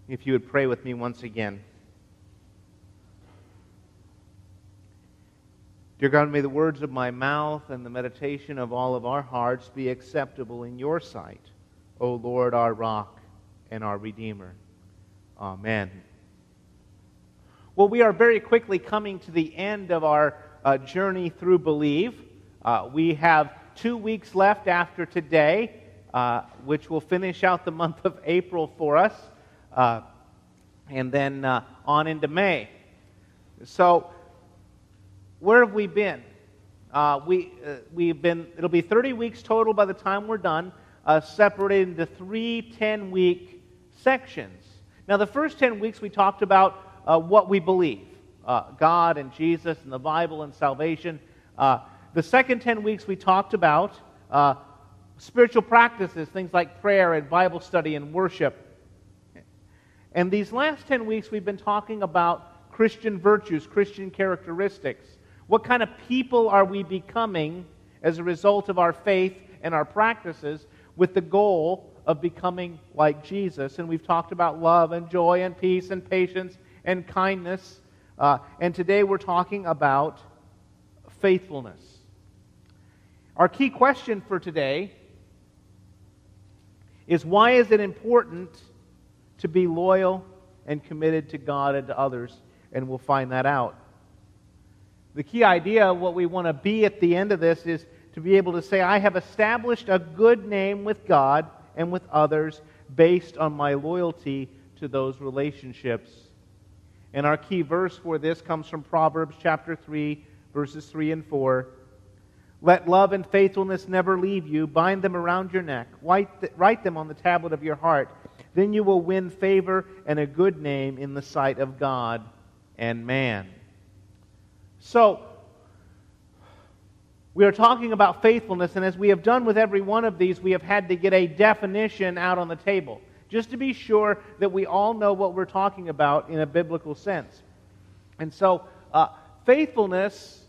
If you would pray with me once again. Dear God, may the words of my mouth and the meditation of all of our hearts be acceptable in your sight, O Lord, our rock and our Redeemer. Amen. Well, we are very quickly coming to the end of our journey through Believe. We have 2 weeks left after today, which will finish out the month of April for us, and then on into May. So, where have we been? We've been. It'll be 30 weeks total by the time we're done, separated into 3 10-week sections. Now, the first 10 weeks we talked about what we believe, God and Jesus and the Bible and salvation. The second 10 weeks we talked about spiritual practices, things like prayer and Bible study and worship. And these last 10 weeks we've been talking about Christian virtues, Christian characteristics. What kind of people are we becoming as a result of our faith and our practices with the goal of becoming like Jesus? And we've talked about love and joy and peace and patience and kindness. And today we're talking about faithfulness. Our key question for today is, why is it important to be loyal and committed to God and to others? And we'll find that out. The key idea of what we want to be at the end of this is to be able to say, I have established a good name with God and with others based on my loyalty to those relationships. And our key verse for this comes from Proverbs chapter 3, verses 3 and 4. Let love and faithfulness never leave you. Bind them around your neck. Write them on the tablet of your heart. Then you will win favor and a good name in the sight of God and man. So, we are talking about faithfulness, and as we have done with every one of these, we have had to get a definition out on the table, just to be sure that we all know what we're talking about in a biblical sense. And so, faithfulness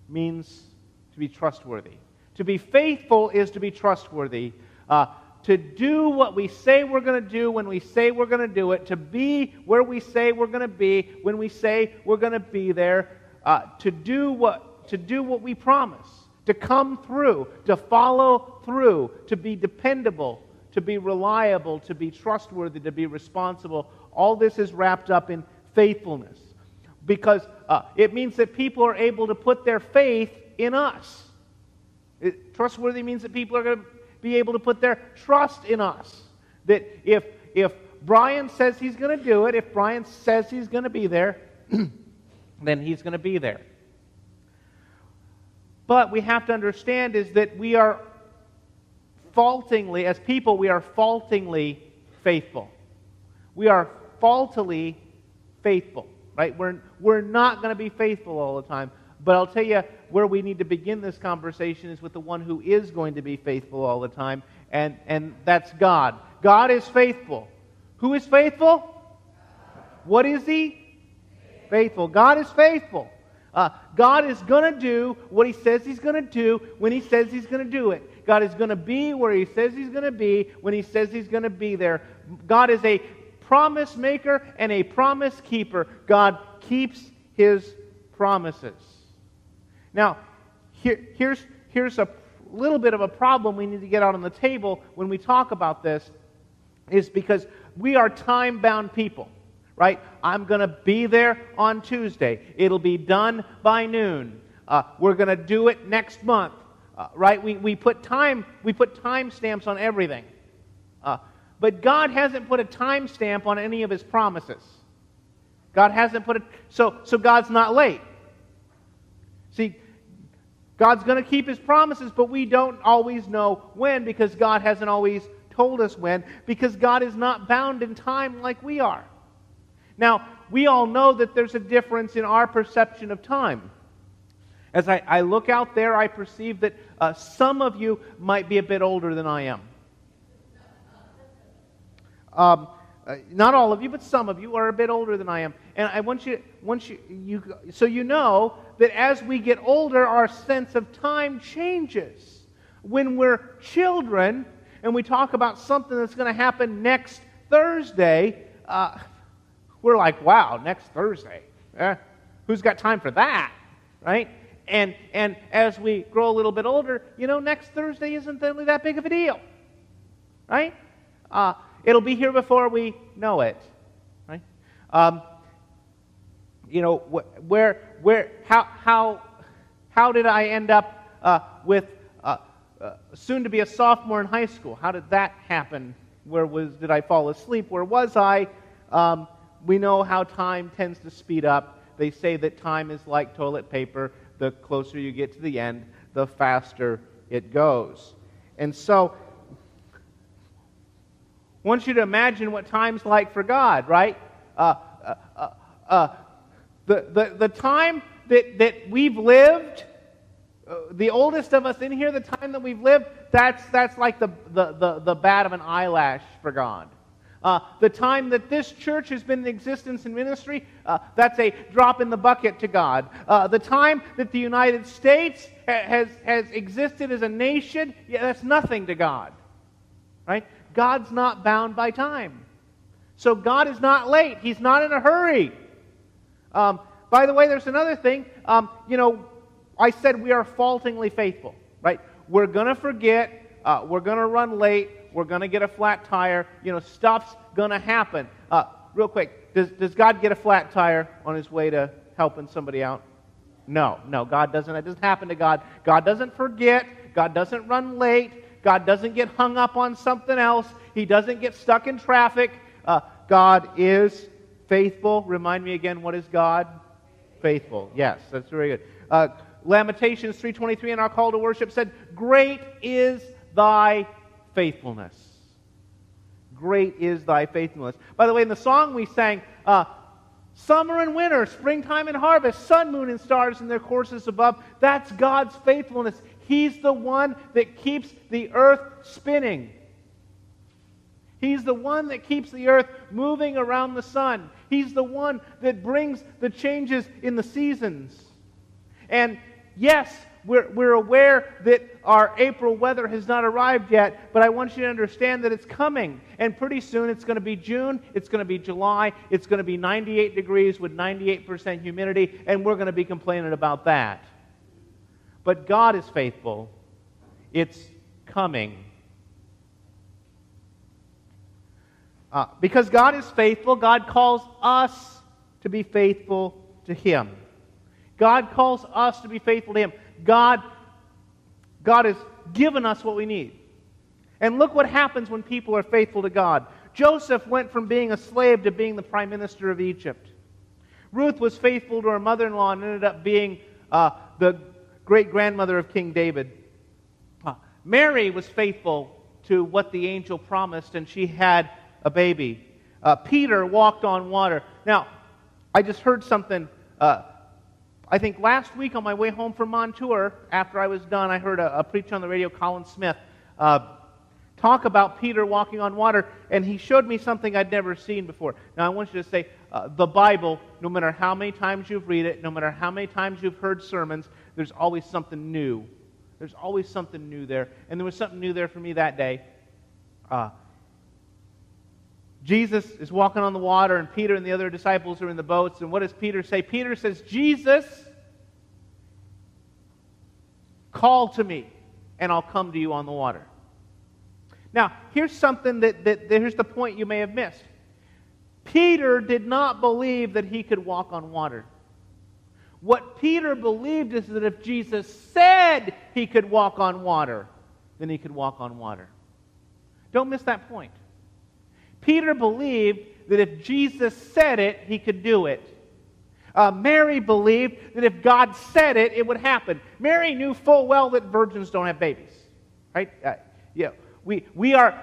means to be trustworthy. To be faithful is to be trustworthy. To do what we say we're going to do when we say we're going to do it. To be where we say we're going to be when we say we're going to be there. To do what we promise. To come through. To follow through. To be dependable. To be reliable. To be trustworthy. To be responsible. All this is wrapped up in faithfulness. Because it means that people are able to put their faith in us. Trustworthy means that people are going to be able to put their trust in us. That if Brian says he's going to do it, if Brian says he's going to be there, then he's going to be there. But we have to understand is that we are faultingly, as people, we are faultingly faithful. We are faultily faithful, right? We're not going to be faithful all the time. But I'll tell you where we need to begin this conversation is with the one who is going to be faithful all the time, and that's God. God is faithful. Who is faithful? What is He? Faithful. God is faithful. God is going to do what He says He's going to do when He says He's going to do it. God is going to be where He says He's going to be when He says He's going to be there. God is a promise maker and a promise keeper. God keeps His promises. Now, here's a little bit of a problem we need to get out on the table when we talk about this, is because we are time-bound people, right? I'm going to be there on Tuesday. It'll be done by noon. We're going to do it next month, right? We put time stamps on everything. But God hasn't put a time stamp on any of His promises. God hasn't put it, so God's not late. See, God's going to keep His promises, but we don't always know when, because God hasn't always told us when, because God is not bound in time like we are. Now, we all know that there's a difference in our perception of time. As I look out there, I perceive that some of you might be a bit older than I am. Not all of you, but some of you are a bit older than I am. And I want you so you know that as we get older, our sense of time changes. When we're children and we talk about something that's going to happen next Thursday, we're like, wow, next Thursday. Who's got time for that, right? And as we grow a little bit older, next Thursday isn't really that big of a deal, right? It'll be here before we know it, right? How did I end up with soon to be a sophomore in high school? How did that happen? Did I fall asleep? Where was I? We know how time tends to speed up. They say that time is like toilet paper. The closer you get to the end, the faster it goes. And so, I want you to imagine what time's like for God, right? The time that we've lived, the oldest of us in here, the time that we've lived, that's like the bat of an eyelash for God. The time that this church has been in existence and ministry, that's a drop in the bucket to God. The time that the United States has existed as a nation, that's nothing to God. Right? God's not bound by time. So God is not late. He's not in a hurry. By the way, there's another thing. I said we are faultingly faithful. Right? We're going to forget. We're going to run late. We're going to get a flat tire. Stuff's going to happen. Real quick, does God get a flat tire on His way to helping somebody out? No, God doesn't. That doesn't happen to God. God doesn't forget. God doesn't run late. God doesn't get hung up on something else. He doesn't get stuck in traffic. God is faithful. Remind me again, what is God? Faithful. Yes, that's very good. Lamentations 3:23 in our call to worship said, "Great is thy faithfulness." Great is thy faithfulness. By the way, in the song we sang, summer and winter, springtime and harvest, sun, moon, and stars in their courses above. That's God's faithfulness. He's the one that keeps the earth spinning. He's the one that keeps the earth moving around the sun. He's the one that brings the changes in the seasons. And yes, we're aware that our April weather has not arrived yet, but I want you to understand that it's coming. And pretty soon it's going to be June, it's going to be July, it's going to be 98 degrees with 98% humidity, and we're going to be complaining about that. But God is faithful. It's coming. Because God is faithful, God calls us to be faithful to Him. God calls us to be faithful to Him. God has given us what we need. And look what happens when people are faithful to God. Joseph went from being a slave to being the prime minister of Egypt. Ruth was faithful to her mother-in-law and ended up being the great-grandmother of King David. Mary was faithful to what the angel promised, and she had a baby. Peter walked on water. Now, I just heard something. I think last week on my way home from Montour, after I was done, I heard a preacher on the radio, Colin Smith, talk about Peter walking on water, and he showed me something I'd never seen before. Now, I want you to say, the Bible, no matter how many times you've read it, no matter how many times you've heard sermons, there's always something new. There's always something new there. And there was something new there for me that day. Jesus is walking on the water, and Peter and the other disciples are in the boats. And what does Peter say? Peter says, "Jesus, call to me, and I'll come to you on the water." Now, here's something here's the point you may have missed. Peter did not believe that he could walk on water. What Peter believed is that if Jesus said he could walk on water, then he could walk on water. Don't miss that point. Peter believed that if Jesus said it, he could do it. Mary believed that if God said it, it would happen. Mary knew full well that virgins don't have babies. Right? We are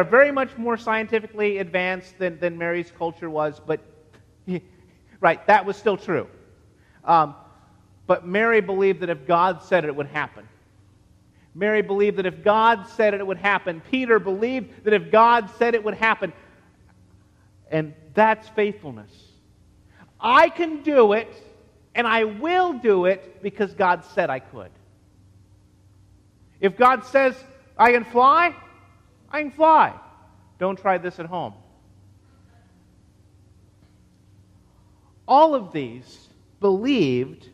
very much more scientifically advanced than Mary's culture was, but right, that was still true. But Mary believed that if God said it, it would happen. Mary believed that if God said it, it would happen. Peter believed that if God said it would happen. And that's faithfulness. I can do it, and I will do it because God said I could. If God says I can fly, I can fly. Don't try this at home. All of these believed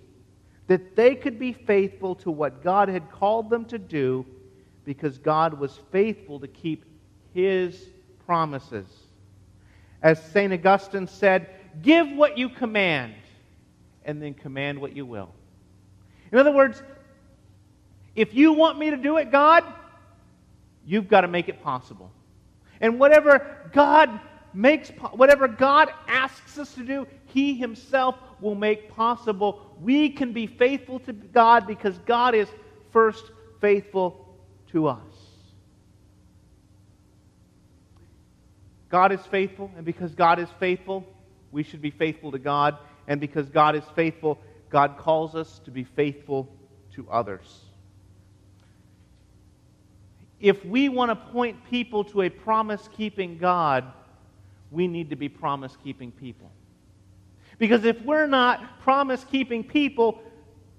that they could be faithful to what God had called them to do because God was faithful to keep His promises. As St. Augustine said, give what you command, and then command what you will. In other words, if you want me to do it, God, you've got to make it possible. And whatever God asks us to do, He Himself will make possible. We can be faithful to God because God is first faithful to us. God is faithful, and because God is faithful, we should be faithful to God. And because God is faithful, God calls us to be faithful to others. If we want to point people to a promise-keeping God, we need to be promise-keeping people. Because if we're not promise-keeping people,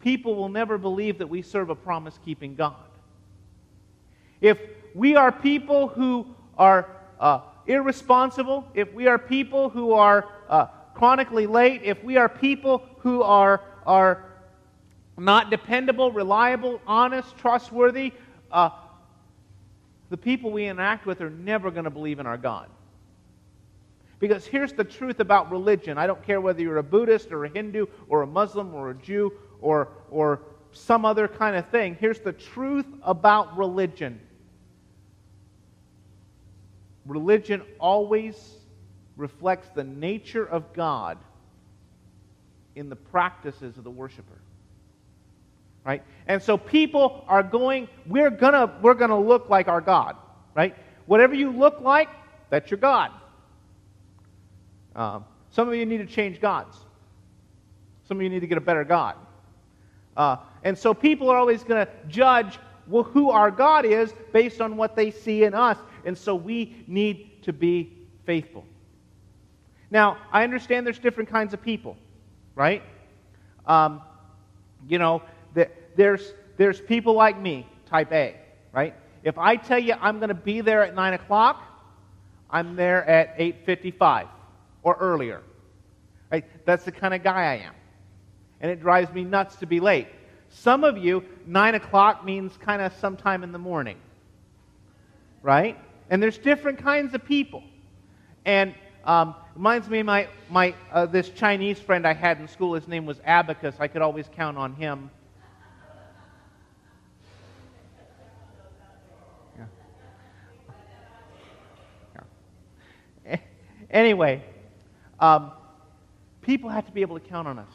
people will never believe that we serve a promise-keeping God. If we are people who are irresponsible, if we are people who are chronically late, if we are people who are not dependable, reliable, honest, trustworthy, the people we interact with are never going to believe in our God. Because here's the truth about religion. I don't care whether you're a Buddhist or a Hindu or a Muslim or a Jew or some other kind of thing. Here's the truth about religion. Religion always reflects the nature of God in the practices of the worshiper. Right? And so people are we're gonna look like our God. Right? Whatever you look like, that's your God. Some of you need to change gods. Some of you need to get a better God. And so people are always going to judge who our God is based on what they see in us. And so we need to be faithful. Now, I understand there's different kinds of people, right? There's people like me, type A, right? If I tell you I'm going to be there at 9 o'clock, I'm there at 8:55 or earlier. Right? That's the kind of guy I am. And it drives me nuts to be late. Some of you, 9 o'clock means kind of sometime in the morning. Right? And there's different kinds of people. And reminds me of this Chinese friend I had in school. His name was Abacus. I could always count on him. Yeah. Anyway, people have to be able to count on us.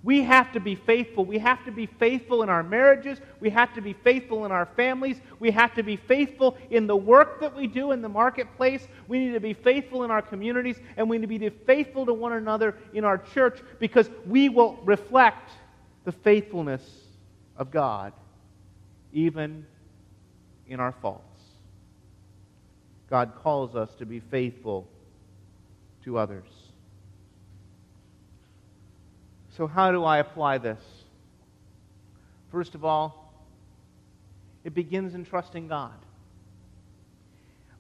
We have to be faithful. We have to be faithful in our marriages. We have to be faithful in our families. We have to be faithful in the work that we do in the marketplace. We need to be faithful in our communities, and we need to be faithful to one another in our church, because we will reflect the faithfulness of God even in our faults. God calls us to be faithful to others. So how do I apply this? First of all, it begins in trusting God.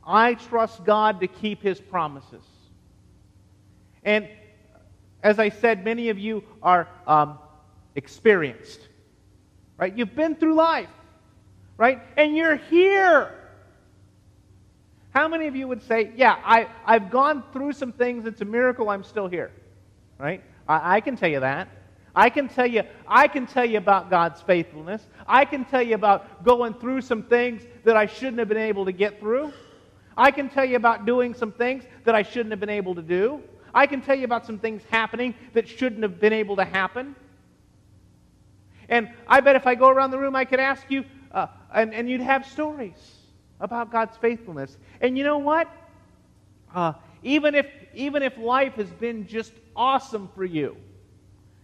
I trust God to keep His promises. And as I said, many of you are experienced. Right? You've been through life. Right? And you're here. How many of you would say, yeah, I've gone through some things, it's a miracle I'm still here? Right? I can tell you that. I can tell you about God's faithfulness. I can tell you about going through some things that I shouldn't have been able to get through. I can tell you about doing some things that I shouldn't have been able to do. I can tell you about some things happening that shouldn't have been able to happen. And I bet if I go around the room, I could ask you, and you'd have stories about God's faithfulness. And you know what? Even if life has been just awesome for you,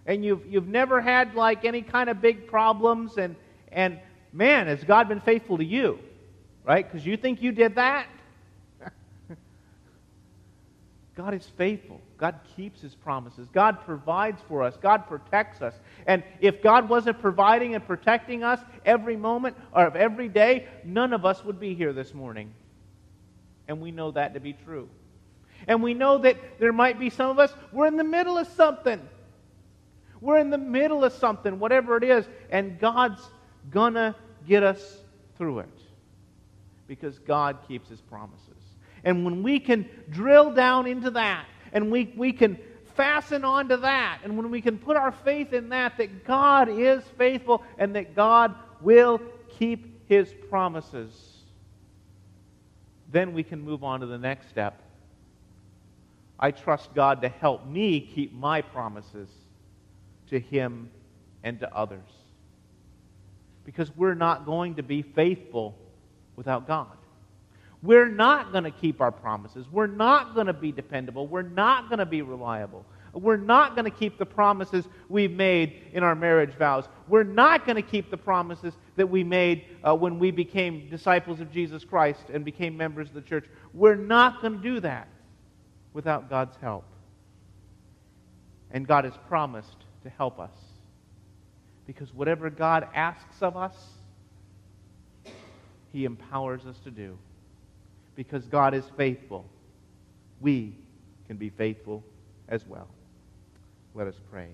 and you've never had like any kind of big problems, and man, has God been faithful to you, right? Because you think you did that? God is faithful. God keeps His promises. God provides for us. God protects us. And if God wasn't providing and protecting us every moment or every day, none of us would be here this morning. And we know that to be true. And we know that there might be some of us, we're in the middle of something. We're in the middle of something, whatever it is, and God's gonna get us through it. Because God keeps His promises. And when we can drill down into that, and we can fasten onto that, and when we can put our faith in that God is faithful and that God will keep His promises, then we can move on to the next step. I trust God to help me keep my promises to Him and to others. Because we're not going to be faithful without God. We're not going to keep our promises. We're not going to be dependable. We're not going to be reliable. We're not going to keep the promises we've made in our marriage vows. We're not going to keep the promises that we made when we became disciples of Jesus Christ and became members of the church. We're not going to do that without God's help. And God has promised to help us. Because whatever God asks of us, He empowers us to do. Because God is faithful, we can be faithful as well. Let us pray.